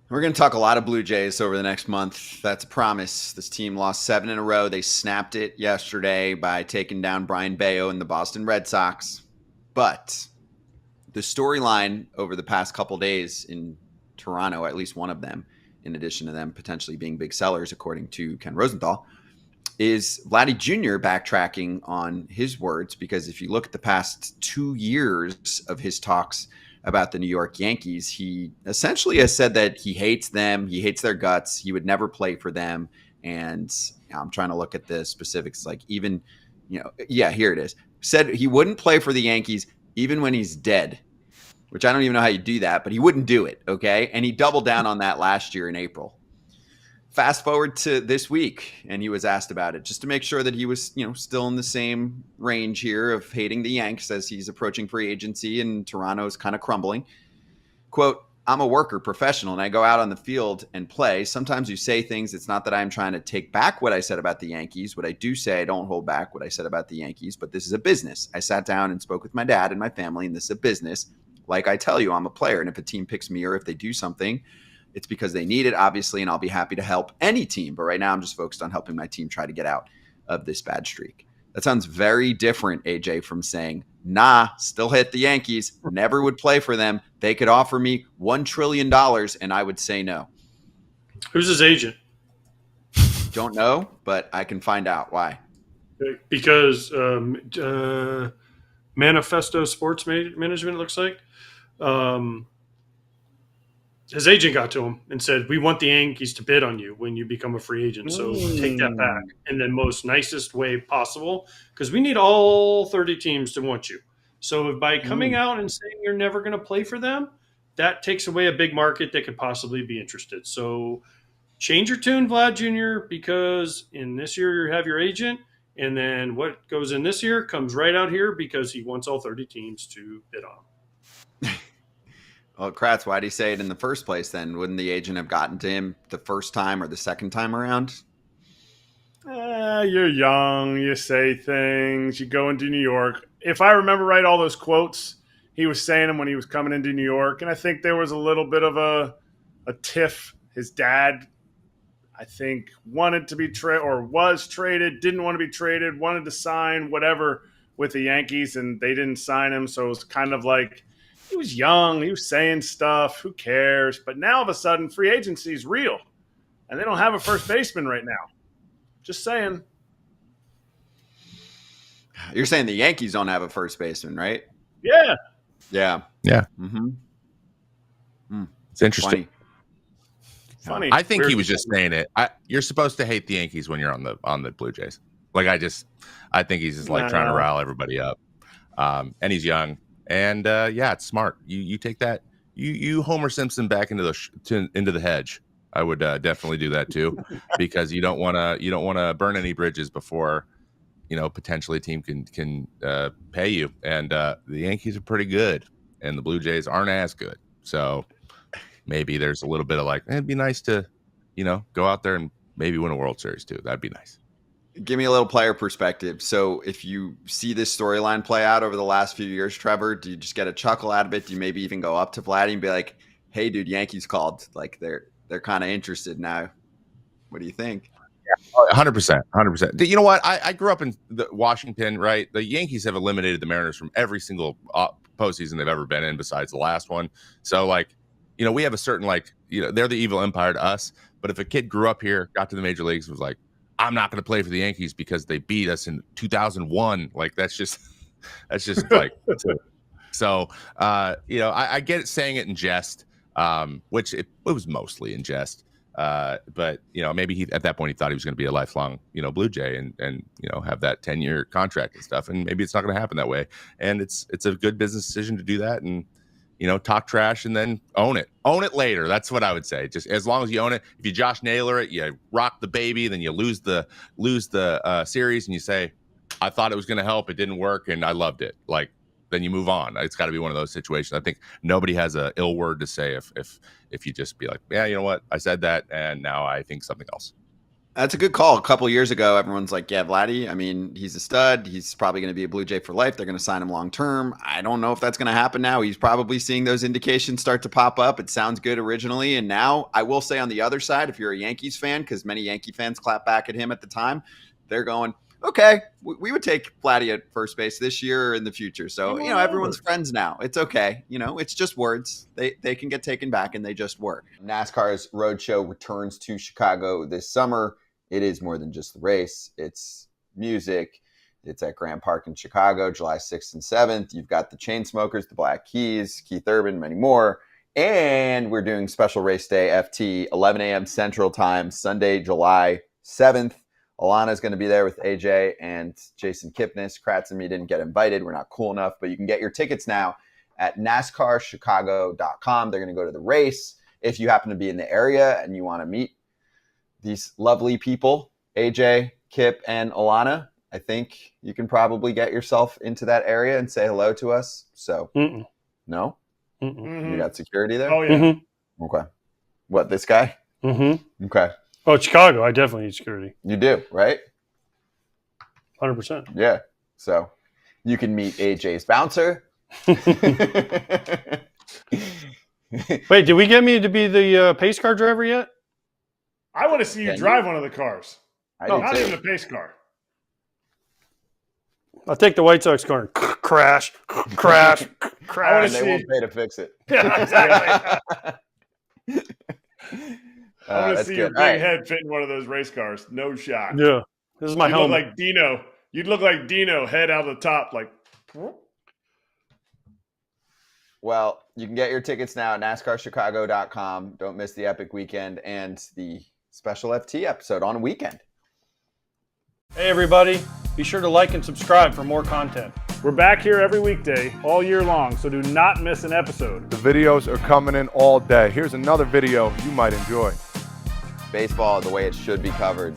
We're going to talk a lot of Blue Jays over the next month. That's a promise. This team lost 7 in a row. They snapped it yesterday by taking down Brian Bayo and the Boston Red Sox. But the storyline over the past couple days in Toronto, at least one of them, in addition to them potentially being big sellers, according to Ken Rosenthal, is Vladdy Jr. backtracking on his words. Because if you look at the past 2 years of his talks about the New York Yankees, he essentially has said that he hates them, he hates their guts, he would never play for them. And I'm trying to look at the specifics, like even, yeah, here it is. Said he wouldn't play for the Yankees even when he's dead, which I don't even know how you do that, but he wouldn't do it, okay? And he doubled down on that last year in April. Fast forward to this week, and he was asked about it just to make sure that he was, still in the same range here of hating the Yanks as he's approaching free agency and Toronto's kind of crumbling. Quote, I'm a worker, professional, and I go out on the field and play. Sometimes you say things. It's not that I'm trying to take back what I said about the Yankees. What I do say, I don't hold back what I said about the Yankees, but this is a business. I sat down and spoke with my dad and my family, and this is a business. Like I tell you, I'm a player, and if a team picks me or if they do something, it's because they need it, obviously, and I'll be happy to help any team. But right now, I'm just focused on helping my team try to get out of this bad streak. That sounds very different, AJ, from saying, nah, still hit the Yankees, never would play for them. They could offer me $1 trillion, and I would say no. Who's his agent? Don't know, but I can find out. Why? Because Manifesto Sports Management, it looks like. His agent got to him and said, we want the Yankees to bid on you when you become a free agent. So take that back in the most nicest way possible, because we need all 30 teams to want you. So by coming out and saying you're never going to play for them, that takes away a big market that could possibly be interested. So change your tune, Vlad Jr., because in this year you have your agent, and then what goes in this year comes right out here because he wants all 30 teams to bid on him. Well, Kratz, why did he say it in the first place then? Wouldn't the agent have gotten to him the first time or the second time around? You're young. You say things. You go into New York. If I remember right, all those quotes, he was saying them when he was coming into New York. And I think there was a little bit of a tiff. His dad, I think, wanted to be traded or was traded, didn't want to be traded, wanted to sign whatever with the Yankees, and they didn't sign him. So it was kind of like, he was young. He was saying stuff. Who cares? But now, all of a sudden, free agency is real. And they don't have a first baseman right now. Just saying. You're saying the Yankees don't have a first baseman, right? Yeah. Yeah. Yeah. Mm-hmm. It's interesting. Funny. I think he was just saying it. You're supposed to hate the Yankees when you're on the Blue Jays. Like I think he's just like trying to rile everybody up. And he's young. And it's smart. You take that. You Homer Simpson back into the hedge. I would definitely do that too, because you don't want to burn any bridges before potentially a team can pay you. And the Yankees are pretty good, and the Blue Jays aren't as good. So maybe there's a little bit of like, it'd be nice to go out there and maybe win a World Series too. That'd be nice. Give me a little player perspective. So if you see this storyline play out over the last few years, Trevor, do you just get a chuckle out of it? Do you maybe even go up to Vladdy and be like, hey, dude, Yankees called. Like they're kind of interested now. What do you think? Yeah, 100%. 100%. You know what? I grew up in Washington, right? The Yankees have eliminated the Mariners from every single postseason they've ever been in besides the last one. So, we have a certain, they're the evil empire to us. But if a kid grew up here, got to the major leagues, was like, I'm not going to play for the Yankees because they beat us in 2001. Like, that's just like, so, I get it saying it in jest, which it was mostly in jest. But maybe at that point he thought he was going to be a lifelong, Blue Jay and have that 10-year contract and stuff. And maybe it's not going to happen that way. And it's a good business decision to do that. And, talk trash and then own it later. That's what I would say. Just as long as you own it. If you Josh Naylor it, you rock the baby, then you lose the series and you say, I thought it was going to help. It didn't work. And I loved it. Then you move on. It's got to be one of those situations. I think nobody has a ill word to say if you just be like, yeah, you know what? I said that and now I think something else. That's a good call. A couple years ago, everyone's like, yeah, Vladdy, I mean, he's a stud. He's probably going to be a Blue Jay for life. They're going to sign him long term. I don't know if that's going to happen now. He's probably seeing those indications start to pop up. It sounds good originally. And now I will say on the other side, if you're a Yankees fan, because many Yankee fans clap back at him at the time, they're going, okay, we would take Vladdy at first base this year or in the future. So, everyone's friends now. It's okay. It's just words. They can get taken back, and they just work. NASCAR's Roadshow returns to Chicago this summer. It is more than just the race. It's music. It's at Grant Park in Chicago, July 6th and 7th. You've got the Chainsmokers, the Black Keys, Keith Urban, many more. And we're doing special race day FT, 11 a.m. Central Time, Sunday, July 7th. Alana's going to be there with AJ and Jason Kipnis. Kratz and me didn't get invited. We're not cool enough, but you can get your tickets now at NASCARchicago.com. They're going to go to the race. If you happen to be in the area and you want to meet these lovely people, AJ, Kip, and Alana, I think you can probably get yourself into that area and say hello to us. So, No? Mm-mm. You got security there? Oh, yeah. Mm-hmm. Okay. What, this guy? Mm-hmm. Okay. Oh, Chicago, I definitely need security. You do, right? 100%. Yeah. So you can meet AJ's bouncer. Wait, did we get me to be the pace car driver yet? I want to see you drive one of the cars. Not even a pace car. I'll take the White Sox car and crash. And they won't pay to fix it. Yeah, exactly. I want to see your big head fit in one of those race cars. No shot. Yeah. This is my helmet. Look like Dino. You'd look like Dino, head out of the top, like. Well, you can get your tickets now at NASCARchicago.com. Don't miss the epic weekend and the special FT episode on a weekend. Hey, everybody. Be sure to like and subscribe for more content. We're back here every weekday, all year long, so do not miss an episode. The videos are coming in all day. Here's another video you might enjoy. Baseball the way it should be covered.